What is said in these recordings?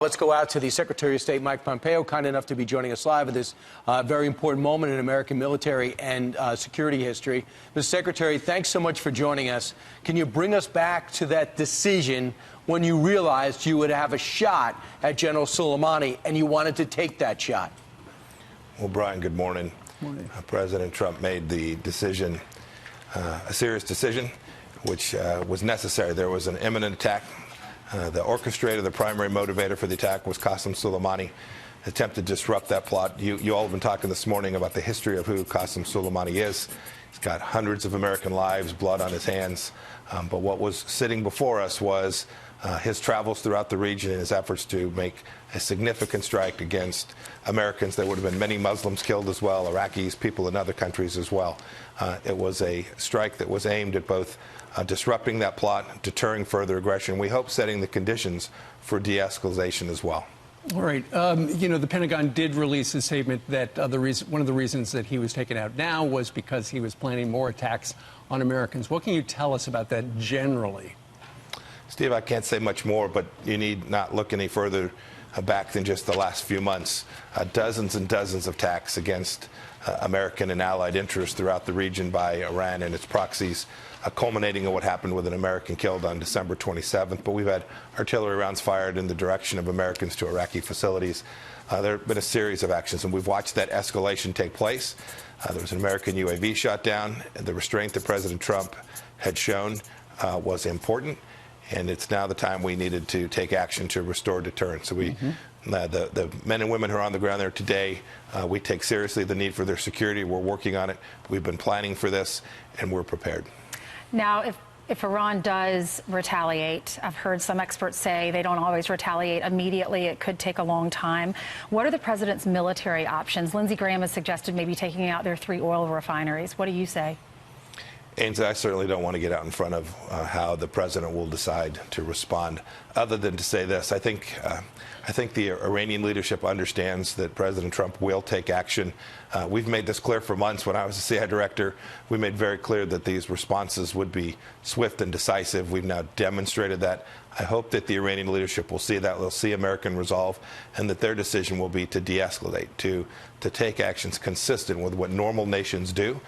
Let's go out to the Secretary of State, Mike Pompeo, kind enough to be joining us live at this very important moment in American military and security history. Mr. Secretary, thanks so much for joining us. Can you bring us back to that decision when you realized you would have a shot at General Soleimani and you wanted to take that shot? Well, Brian, good morning. Morning. President Trump made the decision, a serious decision, which was necessary. There was an imminent attack. The orchestrator, the primary motivator for the attack was Qassem Soleimani. Attempted to disrupt that plot. You all have been talking this morning about the history of who Qassem Soleimani is. He's got hundreds of American lives, blood on his hands. But what was sitting before us was his travels throughout the region and his efforts to make a significant strike against Americans. There would have been many Muslims killed as well, Iraqis, people in other countries as well. It was a strike that was aimed at both disrupting that plot, deterring further aggression. We hope setting the conditions for de-escalation as well. All right. The Pentagon did release a statement that one of the reasons that he was taken out now was because he was planning more attacks on Americans. What can you tell us about that generally? Steve, I can't say much more, but you need not look any further back than just the last few months. Dozens and dozens of attacks against American and allied interests throughout the region by Iran and its proxies, culminating in what happened with an American killed on December 27th. But we've had artillery rounds fired in the direction of Americans to Iraqi facilities. There have been a series of actions, and we've watched that escalation take place. There was an American UAV shot down. The restraint that President Trump had shown was important, and it's now the time we needed to take action to restore deterrence. So the men and women who are on the ground there today, we take seriously the need for their security. We're working on it. We've been planning for this, and we're prepared. Now, if Iran does retaliate, I've heard some experts say they don't always retaliate immediately. It could take a long time. What are the president's military options? Lindsey Graham has suggested maybe taking out their 3 oil refineries. What do you say? Ainsley, I certainly don't want to get out in front of how the president will decide to respond, other than to say this. I think the Iranian leadership understands that President Trump will take action. We've made this clear for months. When I was the CIA director, we made very clear that these responses would be swift and decisive. We've now demonstrated that. I hope that the Iranian leadership will see that. They'll see American resolve, and that their decision will be to de-escalate, to take actions consistent with what normal nations do.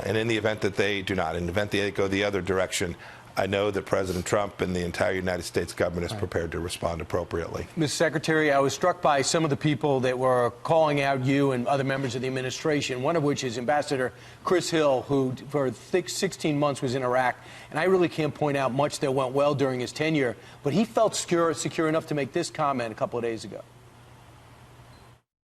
And in the event that they do not, in the event they go the other direction, I know that President Trump and the entire United States government is prepared to respond appropriately. Mr. Secretary, I was struck by some of the people that were calling out you and other members of the administration, one of which is Ambassador Chris Hill, who for 16 months was in Iraq. And I really can't point out much that went well during his tenure, but he felt secure enough to make this comment a couple of days ago.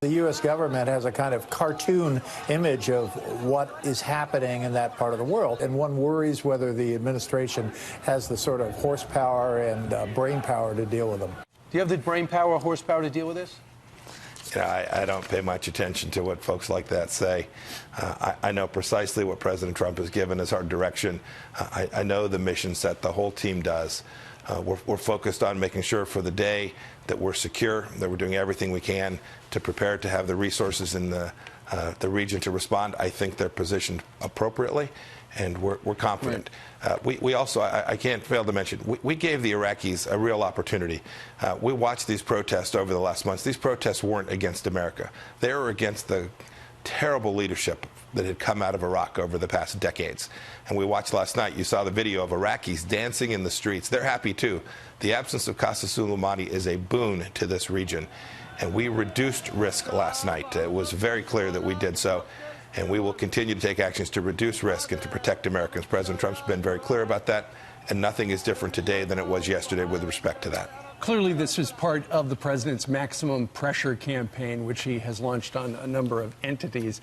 The U.S. government has a kind of cartoon image of what is happening in that part of the world, and one worries whether the administration has the sort of horsepower and brain power to deal with them. Do you have the brain power or horsepower to deal with this? I don't pay much attention to what folks like that say. I know precisely what President Trump has given as our direction. I know the mission set the whole team does. We're focused on making sure for the day that we're secure, that we're doing everything we can to prepare to have the resources in the region to respond. I think they're positioned appropriately, and we're confident. Right. We also, I can't fail to mention, we gave the Iraqis a real opportunity. We watched these protests over the last months. These protests weren't against America. They were against the terrible leadership that had come out of Iraq over the past decades. And we watched last night, you saw the video of Iraqis dancing in the streets. They're happy too. The absence of Qassem Soleimani is a boon to this region. And we reduced risk last night. It was very clear that we did so. And we will continue to take actions to reduce risk and to protect Americans. President Trump's been very clear about that. And nothing is different today than it was yesterday with respect to that. Clearly, this is part of the president's maximum pressure campaign, which he has launched on a number of entities.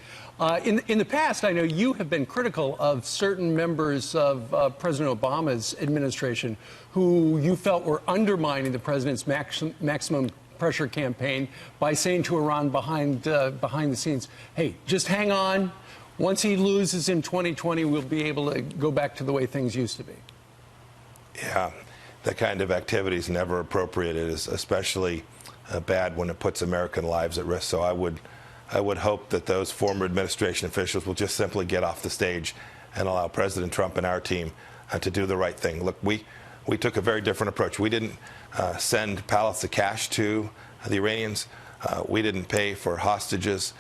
In the past, I know you have been critical of certain members of President Obama's administration who you felt were undermining the president's maximum pressure campaign by saying to Iran behind the scenes, hey, just hang on. Once he loses in 2020, we'll be able to go back to the way things used to be. Yeah. That kind of activity is never appropriate. It is especially bad when it puts American lives at risk. So I would hope that those former administration officials will just simply get off the stage and allow President Trump and our team to do the right thing. Look, we took a very different approach. We didn't send pallets of cash to the Iranians. We didn't pay for hostages.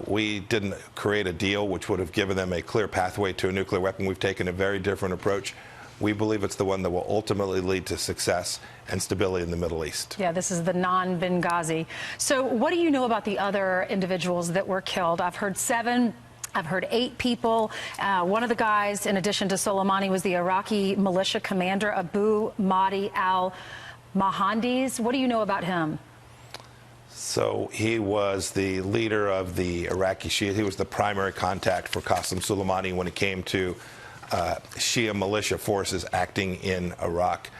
We didn't create a deal which would have given them a clear pathway to a nuclear weapon. We've taken a very different approach. We believe it's the one that will ultimately lead to success and stability in the Middle East. Yeah, this is the non-Benghazi. So what do you know about the other individuals that were killed? I've heard 7. I've heard 8 people. One of the guys, in addition to Soleimani, was the Iraqi militia commander, Abu Mahdi al-Mohandes. What do you know about him? So he was the leader of the Iraqi Shia. He was the primary contact for Qassem Soleimani when it came to Shia militia forces acting in Iraq.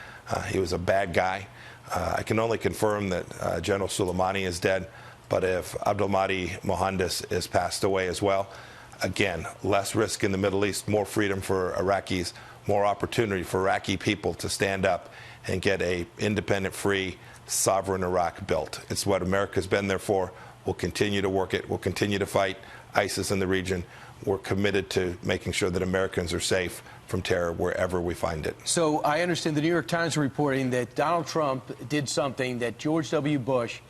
He was a bad guy. I can only confirm that General Soleimani is dead, but if Abdul Mahdi Mohandes is passed away as well, again, less risk in the Middle East, more freedom for Iraqis, more opportunity for Iraqi people to stand up and get a independent, free, sovereign Iraq built. It's what America's been there for. We'll continue to work it. We'll continue to fight ISIS in the region. We're committed to making sure that Americans are safe from terror wherever we find it. So I understand the New York Times reporting that Donald Trump did something that George W. Bush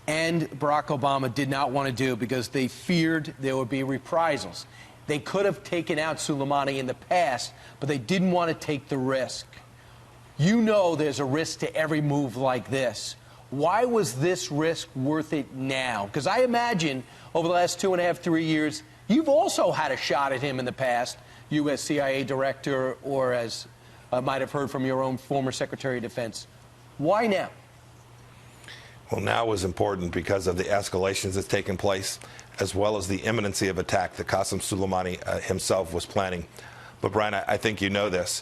and Barack Obama did not want to do because they feared there would be reprisals. They could have taken out Soleimani in the past, but they didn't want to take the risk. You know there's a risk to every move like this. Why was this risk worth it now? Because I imagine over the last 2.5, 3 years, you've also had a shot at him in the past, you as CIA director or as I might have heard from your own former Secretary of Defense. Why now? Well, now is important because of the escalations that's taken place, as well as the imminency of attack that Qassem Soleimani himself was planning. But, Brian, I think you know this.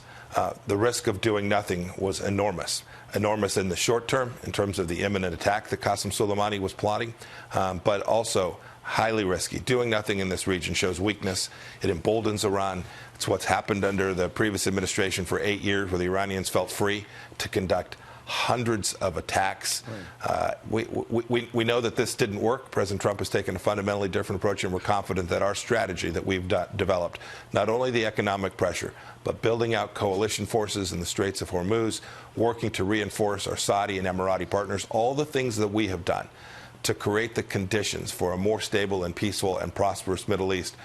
The risk of doing nothing was enormous. Enormous in the short term, in terms of the imminent attack that Qassem Soleimani was plotting, but also highly risky. Doing nothing in this region shows weakness. It emboldens Iran. It's what's happened under the previous administration for 8 years, where the Iranians felt free to conduct hundreds of attacks. We know that this didn't work. President Trump has taken a fundamentally different approach, and we're confident that our strategy that we've developed, not only the economic pressure, but building out coalition forces in the Straits of Hormuz, working to reinforce our Saudi and Emirati partners, all the things that we have done to create the conditions for a more stable and peaceful and prosperous Middle East,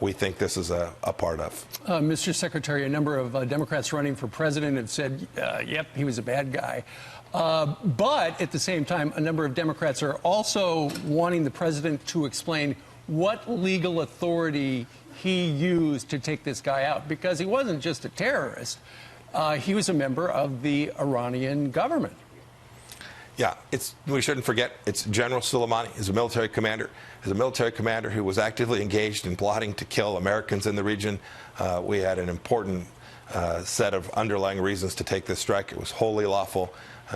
we think this is a part of. Mr. Secretary, a number of Democrats running for president have said, yep, he was a bad guy. But at the same time, a number of Democrats are also wanting the president to explain what legal authority he used to take this guy out, because he wasn't just a terrorist. He was a member of the Iranian government. Yeah, we shouldn't forget, it's General Soleimani. He's a military commander. He's a military commander who was actively engaged in plotting to kill Americans in the region. We had an important set of underlying reasons to take this strike. It was wholly lawful.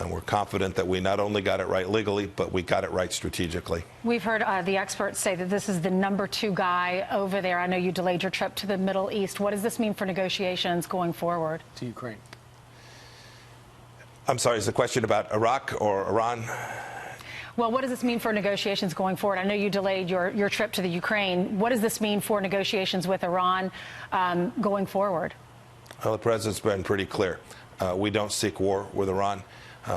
We're confident that we not only got it right legally, but we got it right strategically. We've heard the experts say that this is the #2 guy over there. I know you delayed your trip to the Middle East. What does this mean for negotiations going forward? To Ukraine. I'm sorry, is the question about Iraq or Iran? Well, what does this mean for negotiations going forward? I know you delayed your trip to the Ukraine. What does this mean for negotiations with Iran going forward? Well, the president's been pretty clear. We don't seek war with Iran,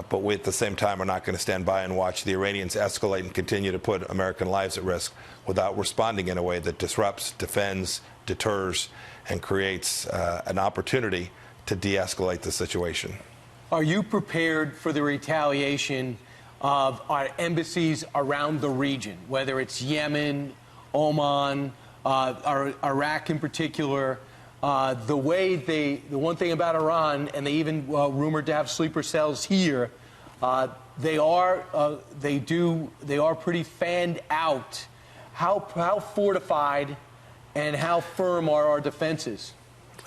but we at the same time are not going to stand by and watch the Iranians escalate and continue to put American lives at risk without responding in a way that disrupts, defends, deters, and creates an opportunity to de-escalate the situation. Are you prepared for the retaliation of our embassies around the region, whether it's Yemen, Oman, Iraq in particular? The one thing about Iran, and they even rumored to have sleeper cells here, they are pretty fanned out. How fortified and how firm are our defenses?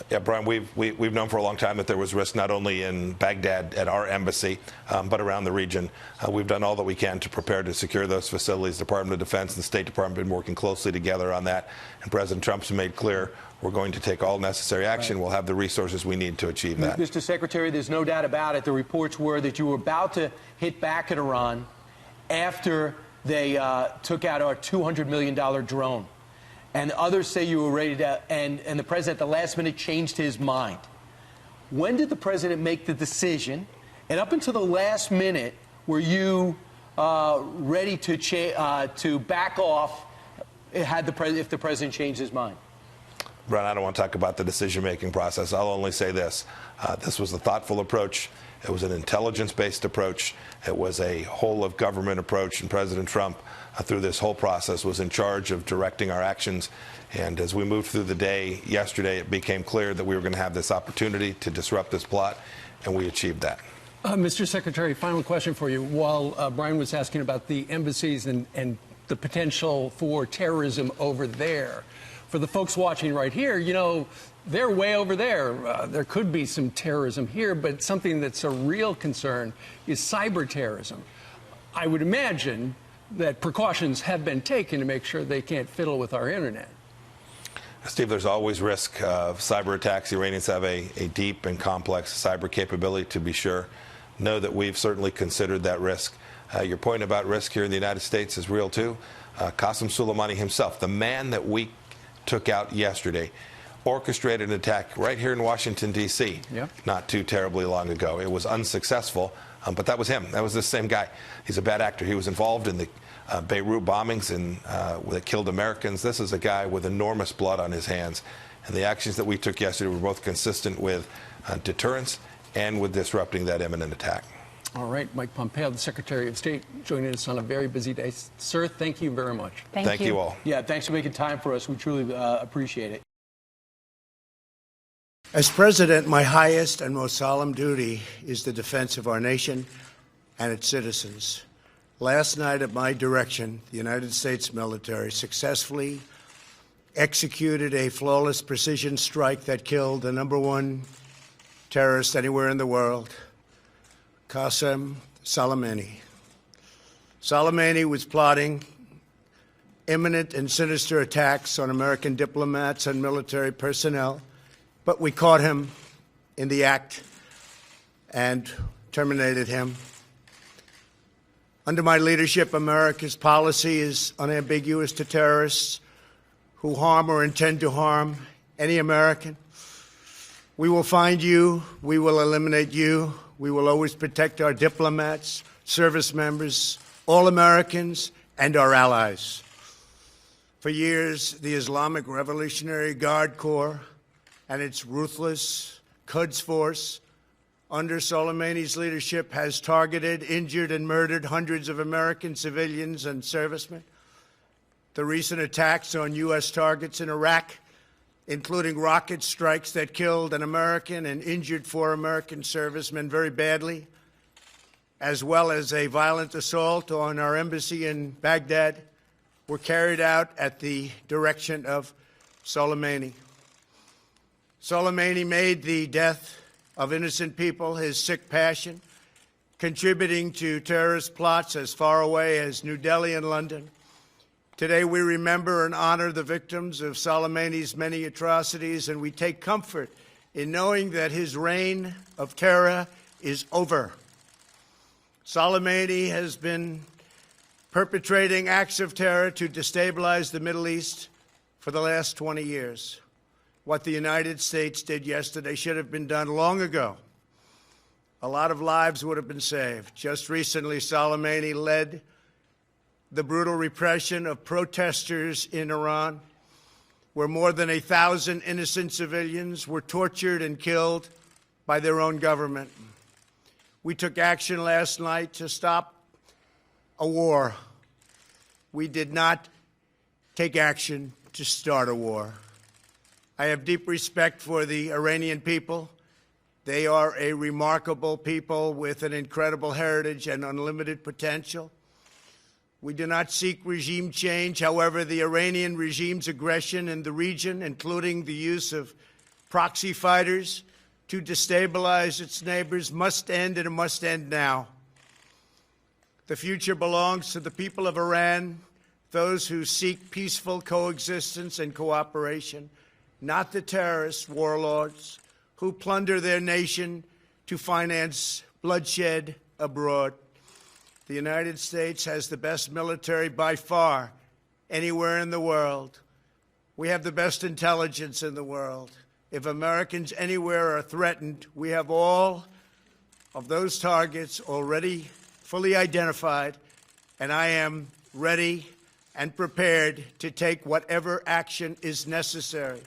Yeah, Brian, we've known for a long time that there was risk not only in Baghdad at our embassy, but around the region. We've done all that we can to prepare to secure those facilities. The Department of Defense and the State Department have been working closely together on that. And President Trump's made clear we're going to take all necessary action. Right. We'll have the resources we need to achieve that. Mr. Secretary, there's no doubt about it. The reports were that you were about to hit back at Iran after they took out our $200 million drone. And others say you were ready to, and the president at the last minute changed his mind. When did the president make the decision? And up until the last minute, were you ready to back off if the president changed his mind? Ron, I don't want to talk about the decision-making process. I'll only say this. This was a thoughtful approach. It was an intelligence-based approach. It was a whole-of-government approach, and President Trump, through this whole process, was in charge of directing our actions. And as we moved through the day yesterday, it became clear that we were going to have this opportunity to disrupt this plot, and we achieved that. Mr. Secretary, final question for you. While Brian was asking about the embassies and the potential for terrorism over there, for the folks watching right here, you know, they're way over there. There could be some terrorism here, but something that's a real concern is cyber terrorism. I would imagine that precautions have been taken to make sure they can't fiddle with our internet. Steve, there's always risk of cyber attacks. The Iranians have a deep and complex cyber capability, to be sure. Know that we've certainly considered that risk. Your point about risk here in the United States is real, too. Qassem Soleimani himself, the man that we took out yesterday, orchestrated an attack right here in Washington, D.C. Not too terribly long ago. It was unsuccessful, but that was him. That was the same guy. He's a bad actor. He was involved in the Beirut bombings that killed Americans. This is a guy with enormous blood on his hands. And the actions that we took yesterday were both consistent with deterrence and with disrupting that imminent attack. All right, Mike Pompeo, the Secretary of State, joining us on a very busy day. Sir, thank you very much. Thank you all. Yeah, thanks for making time for us. We truly appreciate it. As President, my highest and most solemn duty is the defense of our nation and its citizens. Last night, at my direction, the United States military successfully executed a flawless precision strike that killed the #1 terrorist anywhere in the world, Qassem Soleimani. Soleimani was plotting imminent and sinister attacks on American diplomats and military personnel, but we caught him in the act and terminated him. Under my leadership, America's policy is unambiguous to terrorists who harm or intend to harm any American. We will find you. We will eliminate you. We will always protect our diplomats, service members, all Americans, and our allies. For years, the Islamic Revolutionary Guard Corps and its ruthless Quds Force, under Soleimani's leadership, has targeted, injured, and murdered hundreds of American civilians and servicemen. The recent attacks on U.S. targets in Iraq, including rocket strikes that killed an American and injured 4 American servicemen very badly, as well as a violent assault on our embassy in Baghdad, were carried out at the direction of Soleimani. Soleimani made the death of innocent people his sick passion, contributing to terrorist plots as far away as New Delhi and London. Today, we remember and honor the victims of Soleimani's many atrocities, and we take comfort in knowing that his reign of terror is over. Soleimani has been perpetrating acts of terror to destabilize the Middle East for the last 20 years. What the United States did yesterday should have been done long ago. A lot of lives would have been saved. Just recently, Soleimani led the brutal repression of protesters in Iran, where more than 1,000 innocent civilians were tortured and killed by their own government. We took action last night to stop a war. We did not take action to start a war. I have deep respect for the Iranian people. They are a remarkable people with an incredible heritage and unlimited potential. We do not seek regime change. However, the Iranian regime's aggression in the region, including the use of proxy fighters to destabilize its neighbors, must end, and it must end now. The future belongs to the people of Iran, those who seek peaceful coexistence and cooperation, not the terrorist warlords who plunder their nation to finance bloodshed abroad. The United States has the best military by far anywhere in the world. We have the best intelligence in the world. If Americans anywhere are threatened, we have all of those targets already fully identified and I am ready and prepared to take whatever action is necessary.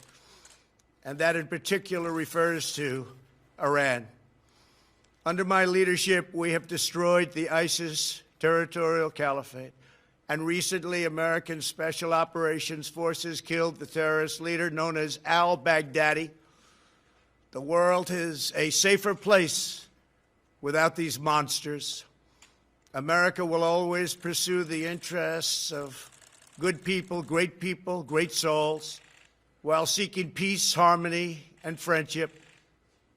And that in particular refers to Iran. Under my leadership, we have destroyed the ISIS territorial caliphate. And recently, American Special Operations Forces killed the terrorist leader known as al-Baghdadi. The world is a safer place without these monsters. America will always pursue the interests of good people, great souls, while seeking peace, harmony, and friendship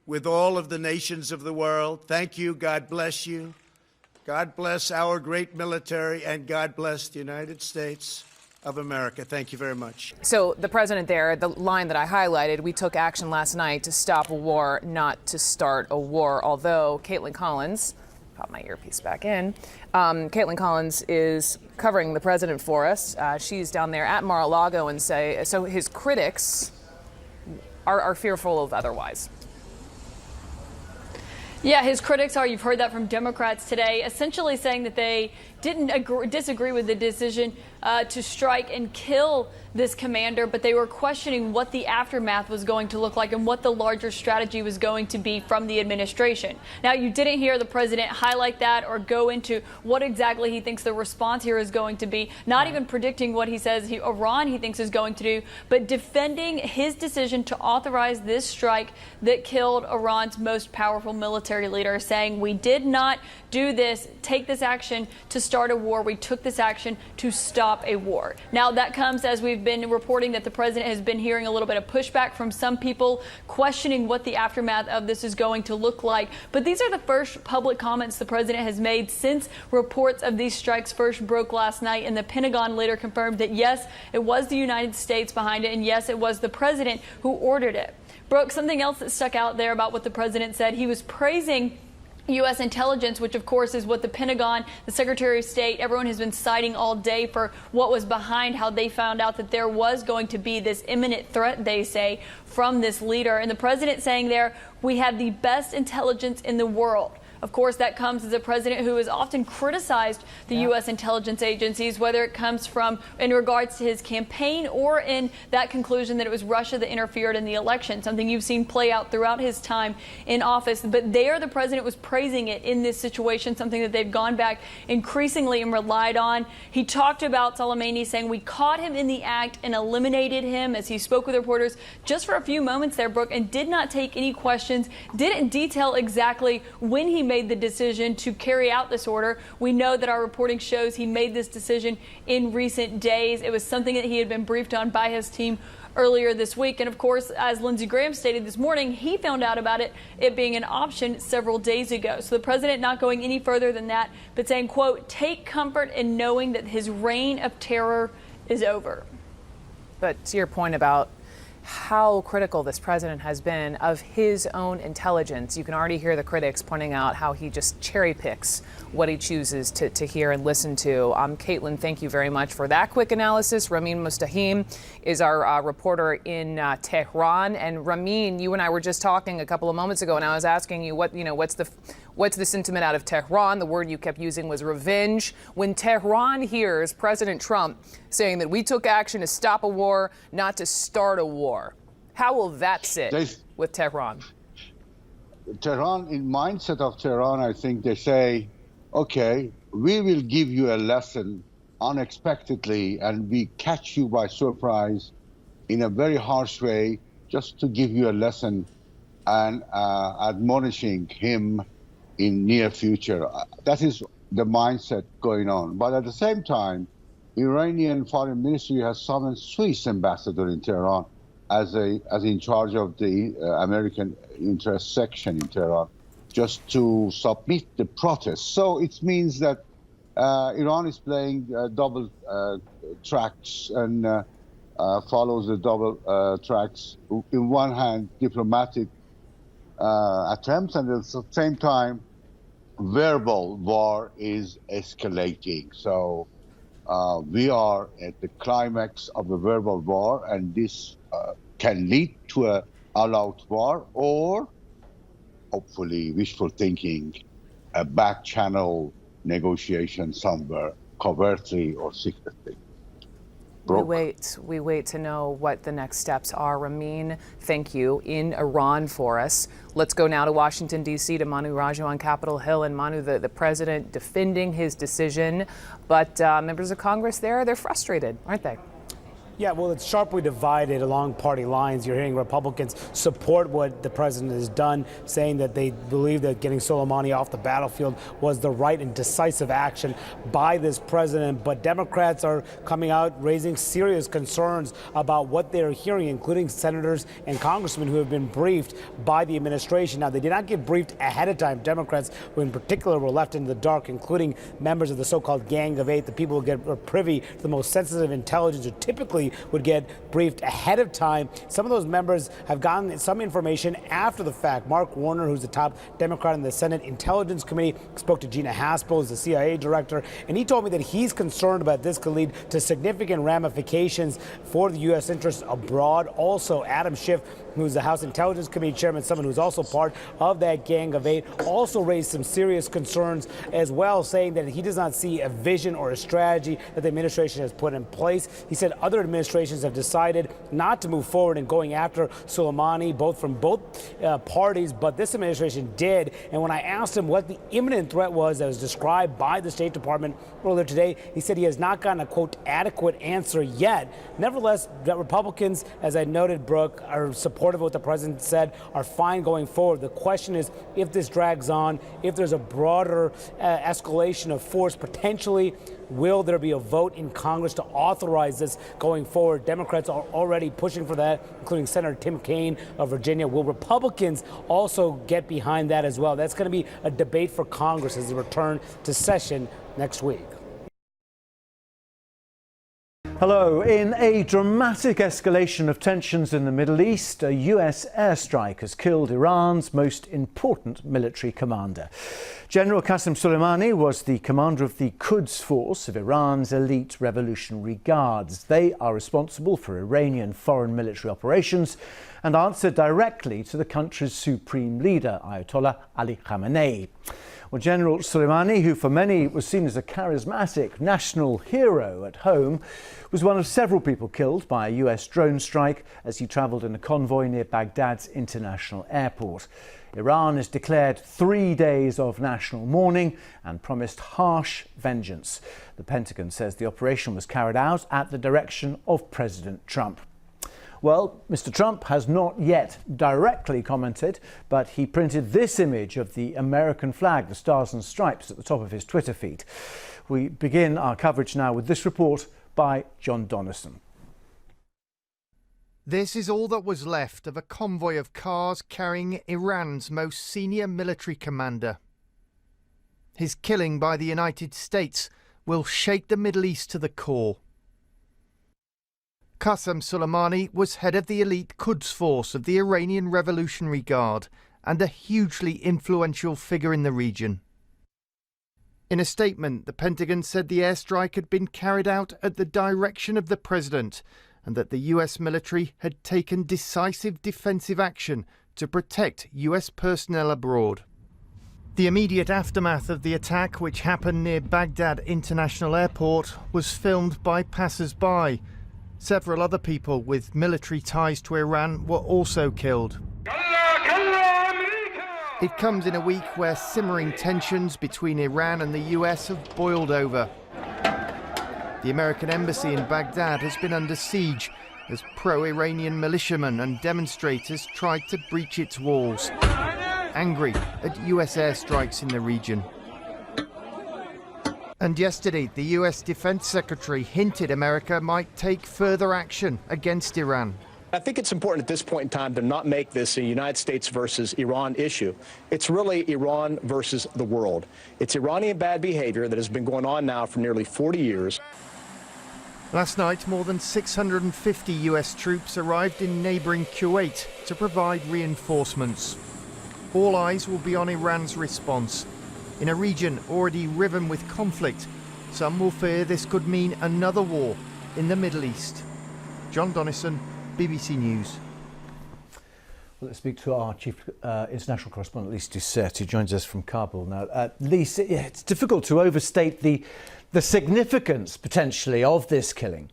with all of the nations of the world. Thank you. God bless you. God bless our great military, and God bless the United States of America. Thank you very much. So the president there, the line that I highlighted, we took action last night to stop a war, not to start a war. Although Caitlin Collins, pop my earpiece back in, Caitlin Collins is covering the president for us. She's down there at Mar-a-Lago and so his critics are fearful of otherwise. Yeah, his critics are, you've heard that from Democrats today, essentially saying that they didn't disagree with the decision to strike and kill this commander, but they were questioning what the aftermath was going to look like and what the larger strategy was going to be from the administration. Now, you didn't hear the president highlight that or go into what exactly he thinks the response here is going to be, not even predicting what he says Iran he thinks is going to do, but defending his decision to authorize this strike that killed Iran's most powerful military leader, saying we did not do this, take this action to start a war. We took this action to stop a war. Now, that comes as we've been reporting that the president has been hearing a little bit of pushback from some people questioning what the aftermath of this is going to look like. But these are the first public comments the president has made since reports of these strikes first broke last night. And the Pentagon later confirmed that, yes, it was the United States behind it. And yes, it was the president who ordered it. Brooke, something else that stuck out there about what the president said, he was praising U.S. intelligence, which of course is what the Pentagon, the Secretary of State, everyone has been citing all day for what was behind how they found out that there was going to be this imminent threat, they say, from this leader. And the president saying there, we have the best intelligence in the world. Of course, that comes as a president who has often criticized the U.S. intelligence agencies, whether it comes from in regards to his campaign or in that conclusion that it was Russia that interfered in the election, something you've seen play out throughout his time in office. But there, the president was praising it in this situation, something that they've gone back increasingly and relied on. He talked about Soleimani, saying we caught him in the act and eliminated him, as he spoke with reporters just for a few moments there, Brooke, and did not take any questions, didn't detail exactly when he made the decision to carry out this order. We know that our reporting shows he made this decision in recent days. It was something that he had been briefed on by his team earlier this week. And of course, as Lindsey Graham stated this morning, he found out about it being an option several days ago. So the president not going any further than that, but saying, quote, take comfort in knowing that his reign of terror is over. But to your point about how critical this president has been of his own intelligence, you can already hear the critics pointing out how he just cherry picks what he chooses to hear and listen to. Caitlin, thank you very much for that quick analysis. Ramin Mustahim is our reporter in Tehran. And Ramin, you and I were just talking a couple of moments ago, and I was asking you what's the sentiment out of Tehran? The word you kept using was revenge. When Tehran hears President Trump saying that we took action to stop a war, not to start a war, how will that sit with Tehran? Tehran, in mindset of Tehran, I think they say, okay, we will give you a lesson unexpectedly, and we catch you by surprise in a very harsh way, just to give you a lesson and admonishing him in near future. That is the mindset going on. But at the same time, Iranian foreign ministry has summoned Swiss ambassador in Tehran as in charge of the American interest section in Tehran, just to submit the protest. So it means that Iran is playing double tracks and follows the double tracks. In one hand, diplomatic attempts, and at the same time, verbal war is escalating. So we are at the climax of a verbal war, and this can lead to a all-out war, or hopefully wishful thinking, a back channel negotiation somewhere covertly or secretly. We wait to know what the next steps are. Ramin, thank you, in Iran for us. Let's go now to Washington, D.C., to Manu Raju on Capitol Hill. And Manu, the president defending his decision, but members of Congress there, they're frustrated, aren't they? Yeah, well, it's sharply divided along party lines. You're hearing Republicans support what the president has done, saying that they believe that getting Soleimani off the battlefield was the right and decisive action by this president. But Democrats are coming out raising serious concerns about what they're hearing, including senators and congressmen who have been briefed by the administration. Now, they did not get briefed ahead of time. Democrats, who in particular were left in the dark, including members of the so-called Gang of Eight, the people who are privy to the most sensitive intelligence, who typically would get briefed ahead of time. Some of those members have gotten some information after the fact. Mark Warner, who's the top Democrat in the Senate Intelligence Committee, spoke to Gina Haspel, who's the CIA director, and he told me that he's concerned about this could lead to significant ramifications for the U.S. interests abroad. Also, Adam Schiff, who's the House Intelligence Committee chairman, someone who's also part of that Gang of Eight, also raised some serious concerns as well, saying that he does not see a vision or a strategy that the administration has put in place. He said other administrations have decided not to move forward in going after Soleimani, from both parties, but this administration did. And when I asked him what the imminent threat was that was described by the State Department earlier today, he said he has not gotten a, quote, adequate answer yet. Nevertheless, that Republicans, as I noted, Brooke, are supportive of what the president said, are fine going forward. The question is, if this drags on, if there's a broader escalation of force potentially, will there be a vote in Congress to authorize this going forward? Democrats are already pushing for that, including Senator Tim Kaine of Virginia. Will Republicans also get behind that as well? That's going to be a debate for Congress as they return to session next week. Hello. In a dramatic escalation of tensions in the Middle East, a U.S. airstrike has killed Iran's most important military commander. General Qassem Soleimani was the commander of the Quds Force of Iran's elite Revolutionary Guards. They are responsible for Iranian foreign military operations and answer directly to the country's supreme leader, Ayatollah Ali Khamenei. Well, General Soleimani, who for many was seen as a charismatic national hero at home, was one of several people killed by a US drone strike as he travelled in a convoy near Baghdad's international airport. Iran has declared 3 days of national mourning and promised harsh vengeance. The Pentagon says the operation was carried out at the direction of President Trump. Well, Mr. Trump has not yet directly commented, but he printed this image of the American flag, the stars and stripes, at the top of his Twitter feed. We begin our coverage now with this report by John Donnison. This is all that was left of a convoy of cars carrying Iran's most senior military commander. His killing by the United States will shake the Middle East to the core. Qassem Soleimani was head of the elite Quds Force of the Iranian Revolutionary Guard and a hugely influential figure in the region. In a statement, the Pentagon said the airstrike had been carried out at the direction of the president and that the US military had taken decisive defensive action to protect US personnel abroad. The immediate aftermath of the attack, which happened near Baghdad International Airport, was filmed by passers-by. Several other people with military ties to Iran were also killed. It comes in a week where simmering tensions between Iran and the US have boiled over. The American embassy in Baghdad has been under siege as pro-Iranian militiamen and demonstrators tried to breach its walls, angry at US airstrikes in the region. And yesterday, the US Defense Secretary hinted America might take further action against Iran. I think it's important at this point in time to not make this a United States versus Iran issue. It's really Iran versus the world. It's Iranian bad behavior that has been going on now for nearly 40 years. Last night, more than 650 US troops arrived in neighbouring Kuwait to provide reinforcements. All eyes will be on Iran's response. In a region already riven with conflict, some will fear this could mean another war in the Middle East. John Donnison, BBC News. Well, let's speak to our chief international correspondent, Lise Doucet, who joins us from Kabul now. Lise, it's difficult to overstate the significance, potentially, of this killing.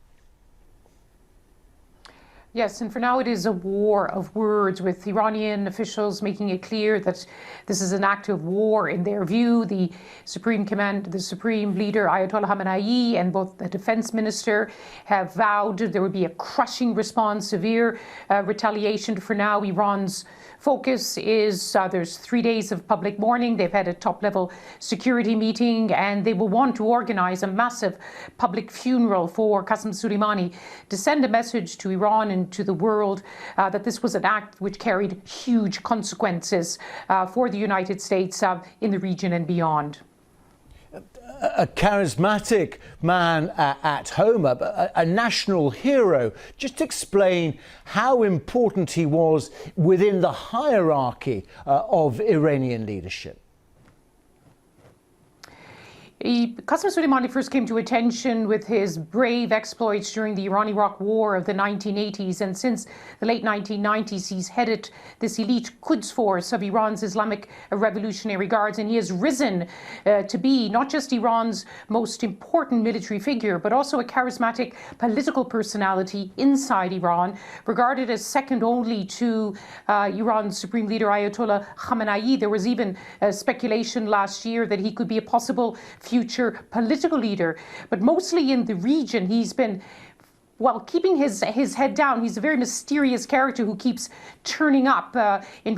Yes, and for now it is a war of words, with Iranian officials making it clear that this is an act of war in their view. The supreme leader Ayatollah Khamenei and both the defense minister have vowed there would be a crushing response, severe retaliation. For now, Iran's focus is there's 3 days of public mourning. They've had a top-level security meeting, and they will want to organize a massive public funeral for Qassem Soleimani to send a message to Iran and to the world that this was an act which carried huge consequences for the United States in the region and beyond. A charismatic man at home, a national hero. Just explain how important he was within the hierarchy of Iranian leadership. Qassem Soleimani first came to attention with his brave exploits during the Iran-Iraq War of the 1980s, and since the late 1990s he's headed this elite Quds force of Iran's Islamic Revolutionary Guards, and he has risen to be not just Iran's most important military figure, but also a charismatic political personality inside Iran, regarded as second only to Iran's supreme leader Ayatollah Khamenei. There was even speculation last year that he could be a possible future political leader, but mostly in the region he's been, well, keeping his head down. He's a very mysterious character who keeps turning up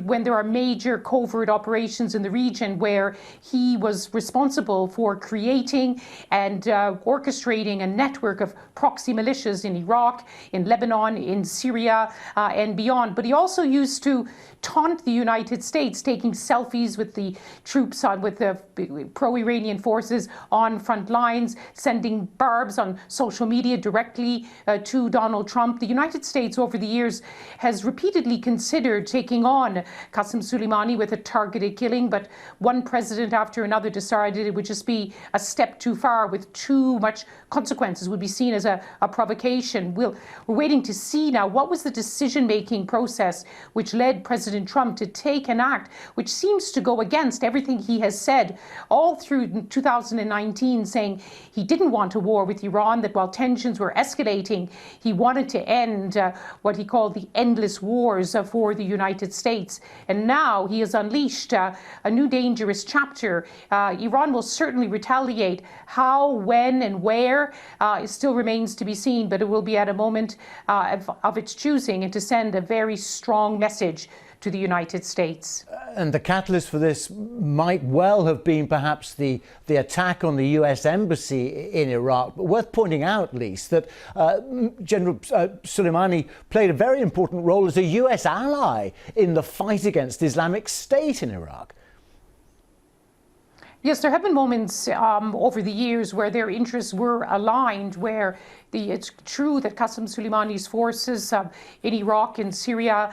when there are major covert operations in the region, where he was responsible for creating and orchestrating a network of proxy militias in Iraq, in Lebanon, in Syria, and beyond. But he also used to taunt the United States, taking selfies with the troops with the pro-Iranian forces on front lines, sending barbs on social media directly to Donald Trump. The United States over the years has repeatedly considered taking on Qassem Soleimani with a targeted killing, but one president after another decided it would just be a step too far, with too much consequences, would be seen as a provocation. We're waiting to see now what was the decision-making process which led President Trump to take an act which seems to go against everything he has said all through 2019, saying he didn't want a war with Iran, that while tensions were escalating, he wanted to end what he called the endless wars for the United States. And now he has unleashed a new dangerous chapter. Iran will certainly retaliate. How, when, and where it still remains to be seen, but it will be at a moment of its choosing, and to send a very strong message to the United States. And the catalyst for this might well have been perhaps the attack on the US embassy in Iraq. But worth pointing out, Lise, that General Soleimani played a very important role as a US ally in the fight against Islamic State in Iraq. Yes, there have been moments over the years where their interests were aligned, where it's true that Qassem Soleimani's forces in Iraq and Syria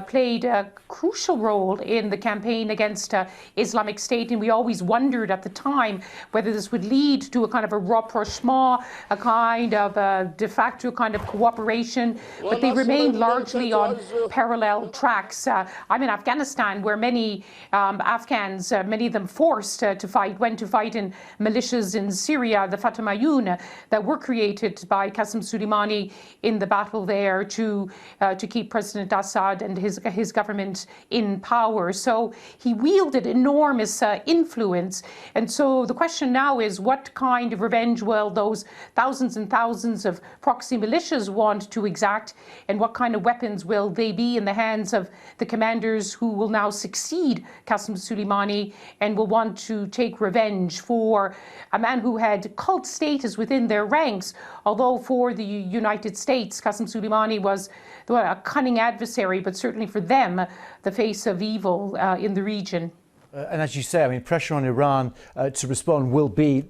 played a crucial role in the campaign against Islamic State, and we always wondered at the time whether this would lead to a kind of a rapprochement, a kind of a de facto kind of cooperation, but they remained largely on parallel tracks. I'm in Afghanistan, where many Afghans, many of them forced went to fight in militias in Syria, the Fatah Mayun, that were created by Qassem Soleimani in the battle there to keep President Assad and his government in power. So he wielded enormous influence. And so the question now is, what kind of revenge will those thousands and thousands of proxy militias want to exact, and what kind of weapons will they be in the hands of the commanders who will now succeed Qassem Soleimani and will want to take revenge for a man who had cult status within their ranks, although for the United States, Qassem Soleimani was a cunning adversary, but certainly for them, the face of evil in the region. And as you say, I mean, pressure on Iran to respond will be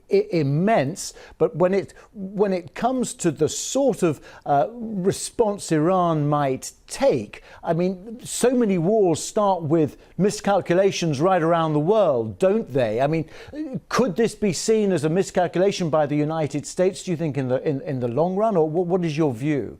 immense. But when it comes to the sort of response Iran might take, I mean, so many wars start with miscalculations right around the world, don't they? I mean, could this be seen as a miscalculation by the United States, do you think, in the long run, or what is your view?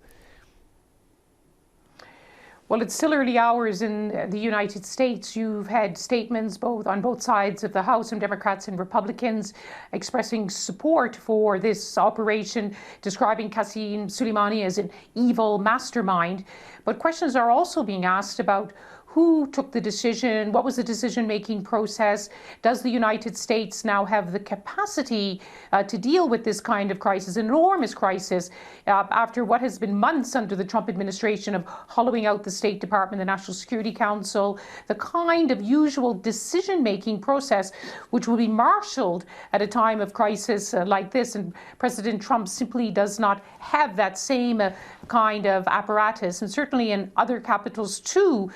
Well, it's still early hours in the United States. You've had statements on both sides of the House from Democrats and Republicans expressing support for this operation, describing Qassem Soleimani as an evil mastermind. But questions are also being asked about who took the decision, what was the decision-making process, does the United States now have the capacity to deal with this kind of crisis, an enormous crisis, after what has been months under the Trump administration of hollowing out the State Department, the National Security Council, the kind of usual decision-making process which will be marshaled at a time of crisis like this. And President Trump simply does not have that same kind of apparatus, and certainly in other capitals too,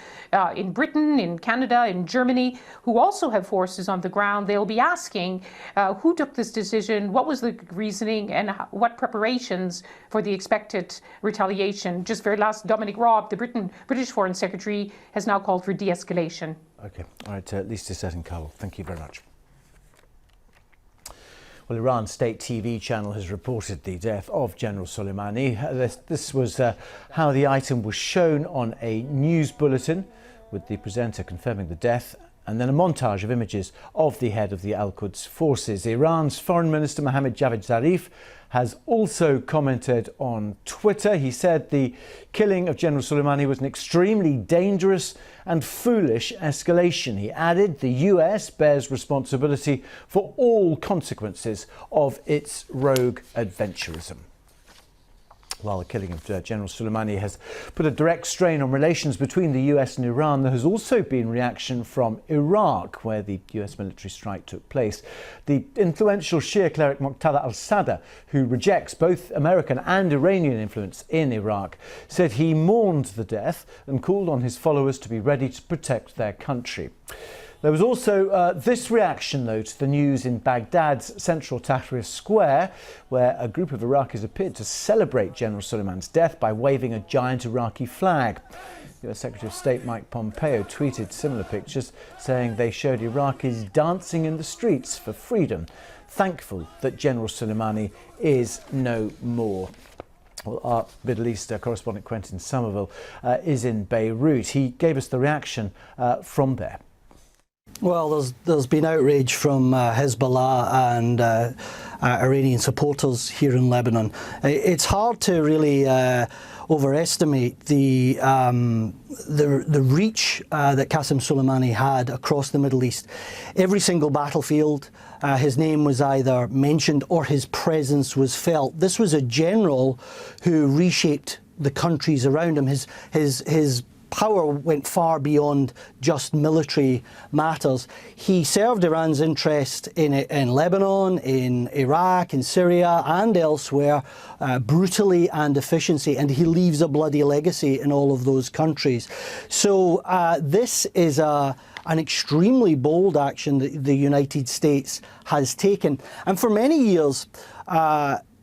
in Britain, in Canada, in Germany, who also have forces on the ground. They'll be asking who took this decision, what was the reasoning, and what preparations for the expected retaliation. Just very last, Dominic Raab, the British Foreign Secretary, has now called for de-escalation. Okay, all right, Lisa Settin-Cowell, thank you very much. Well, Iran's state TV channel has reported the death of General Soleimani. This was how the item was shown on a news bulletin, with the presenter confirming the death, and then a montage of images of the head of the Al-Quds forces. Iran's Foreign Minister Mohammad Javad Zarif has also commented on Twitter. He said the killing of General Soleimani was an extremely dangerous and foolish escalation. He added the US bears responsibility for all consequences of its rogue adventurism. While the killing of General Soleimani has put a direct strain on relations between the US and Iran, there has also been reaction from Iraq, where the US military strike took place. The influential Shia cleric Muqtada al-Sadr, who rejects both American and Iranian influence in Iraq, said he mourned the death and called on his followers to be ready to protect their country. There was also this reaction, though, to the news in Baghdad's central Tahrir Square, where a group of Iraqis appeared to celebrate General Soleimani's death by waving a giant Iraqi flag. US Secretary of State Mike Pompeo tweeted similar pictures, saying they showed Iraqis dancing in the streets for freedom, thankful that General Soleimani is no more. Well, our Middle East correspondent Quentin Somerville is in Beirut. He gave us the reaction from there. Well, there's been outrage from Hezbollah and Iranian supporters here in Lebanon. It's hard to really overestimate the reach that Qassem Soleimani had across the Middle East. Every single battlefield, his name was either mentioned or his presence was felt. This was a general who reshaped the countries around him. His power went far beyond just military matters. He served Iran's interest in Lebanon, in Iraq, in Syria and elsewhere brutally and efficiently, and he leaves a bloody legacy in all of those countries. So this is an extremely bold action that the United States has taken. And for many years,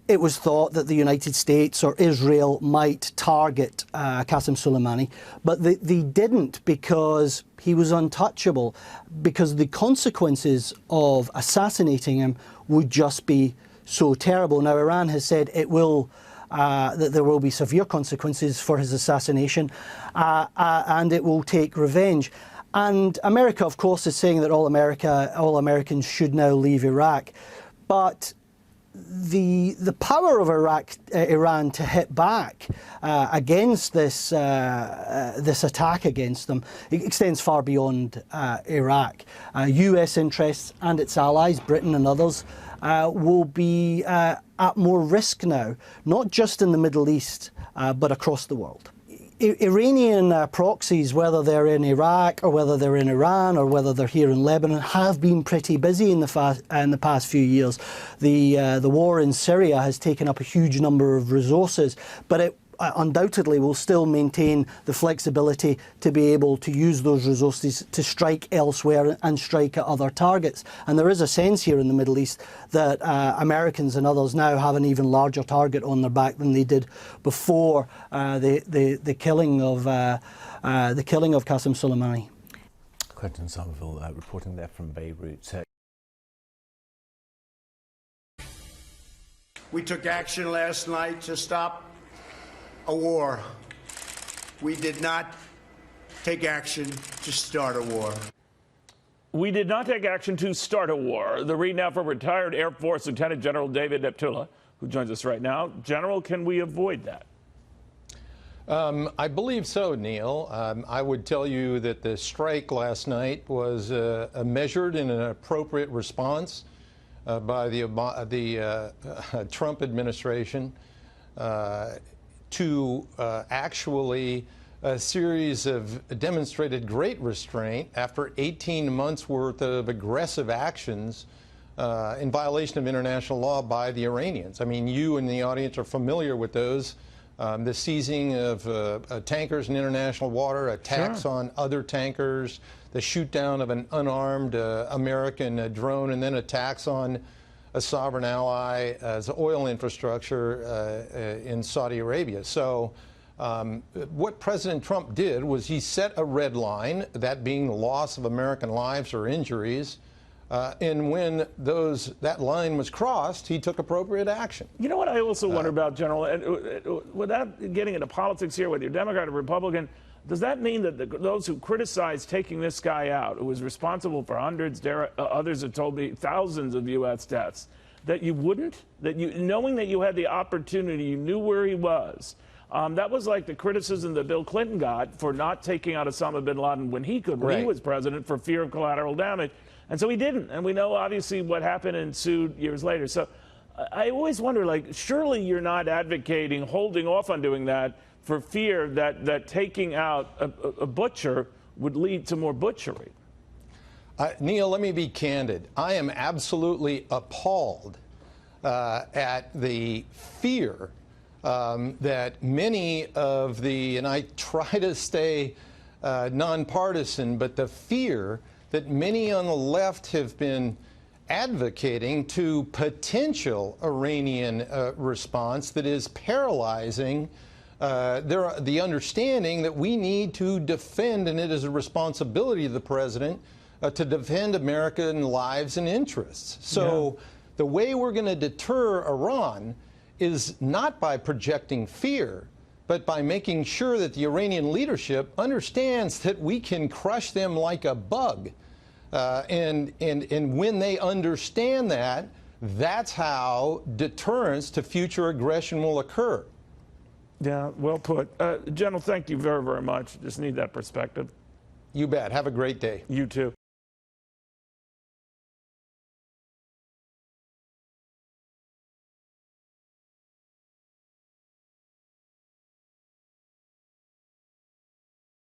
it was thought that the United States or Israel might target Qassem Soleimani, but they didn't, because he was untouchable, because the consequences of assassinating him would just be so terrible. Now, Iran has said that there will be severe consequences for his assassination, and it will take revenge. And America, of course, is saying that all Americans should now leave Iraq, but the power of Iran to hit back against this attack against them extends far beyond Iraq. US interests and its allies, Britain and others, will be at more risk now, not just in the Middle East, but across the world. Iranian proxies, whether they're in Iraq or whether they're in Iran or whether they're here in Lebanon, have been pretty busy in the past few years. The war in Syria has taken up a huge number of resources, but it undoubtedly will still maintain the flexibility to be able to use those resources to strike elsewhere and strike at other targets. And there is a sense here in the Middle East that Americans and others now have an even larger target on their back than they did before the killing of Qassem Soleimani. Quentin Somerville reporting there from Beirut. We took action last night to stop a war. We did not take action to start a war. We did not take action to start a war. The read now from retired Air Force Lieutenant General David Neptula, who joins us right now. General, can we avoid that? I believe so, Neil. I would tell you that the strike last night was a measured and an appropriate response by the Trump administration to actually a series of demonstrated great restraint after 18 months worth of aggressive actions in violation of international law by the Iranians. I mean, you in the audience are familiar with those. The seizing of tankers in international water, attacks on other tankers, the shoot down of an unarmed American drone, and then attacks on a sovereign ally as oil infrastructure in Saudi Arabia. So what President Trump did was he set a red line, that being the loss of American lives or injuries. And when that line was crossed, he took appropriate action. You know what I also wonder about, General, and without getting into politics here, whether you're Democrat or Republican, does that mean that those who criticize taking this guy out, who was responsible for hundreds, others have told me thousands of U.S. deaths, that you wouldn't? That you, knowing that you had the opportunity, you knew where he was. That was like the criticism that Bill Clinton got for not taking out Osama bin Laden when he could, when he was president, for fear of collateral damage. And so he didn't. And we know, obviously, what happened ensued years later. So I always wonder, like, surely you're not advocating holding off on doing that for fear that taking out a butcher would lead to more butchery. Neil, let me be candid. I am absolutely appalled at the fear that many of and I try to stay nonpartisan, but the fear that many on the left have been advocating to potential Iranian response that is paralyzing the understanding that we need to defend, and it is a responsibility of the president to defend American lives and interests. So the way we're going to deter Iran is not by projecting fear, but by making sure that the Iranian leadership understands that we can crush them like a bug. And when they understand that, that's how deterrence to future aggression will occur. Yeah, well put. General, thank you very, very much. Just need that perspective. You bet. Have a great day. You too.